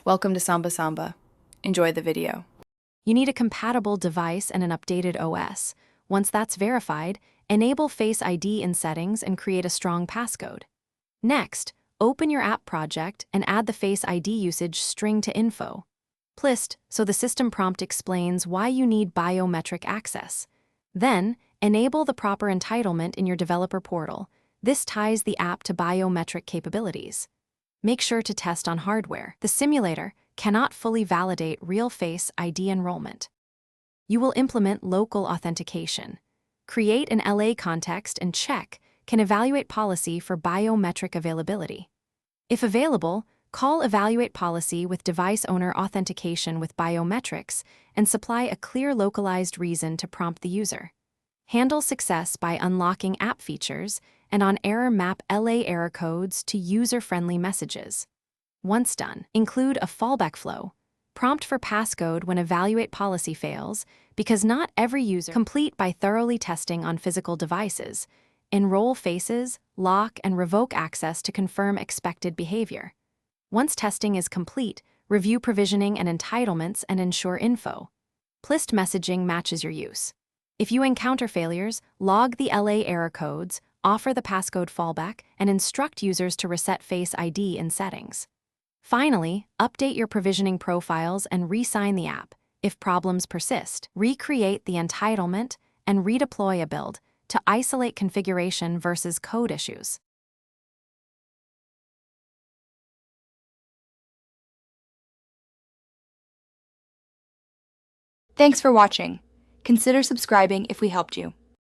Welcome to Samba Samba. Enjoy the video. You need a compatible device and an updated OS. Once that's verified, enable Face ID in settings and create a strong passcode. Next, open your app project and add the Face ID usage string to info. List so the system prompt explains why you need biometric access. Then, enable the proper entitlement in your developer portal. This ties the app to biometric capabilities. Make sure to test on hardware. The simulator cannot fully validate real Face ID enrollment. You will implement local authentication. Create an LA context and check can evaluate policy for biometric availability. If available, call Evaluate Policy with device owner authentication with biometrics and supply a clear localized reason to prompt the user. Handle success by unlocking app features and on error map LA error codes to user-friendly messages. Once done, include a fallback flow. Prompt for passcode when Evaluate Policy fails, because not every user complete by thoroughly testing on physical devices. Enroll faces, lock, and revoke access to confirm expected behavior. Once testing is complete, review provisioning and entitlements and ensure info. List messaging matches your use. If you encounter failures, log the LA error codes, offer the passcode fallback, and instruct users to reset Face ID in settings. Finally, update your provisioning profiles and re-sign the app. If problems persist, recreate the entitlement and redeploy a build to isolate configuration versus code issues. Thanks for watching. Consider subscribing if we helped you.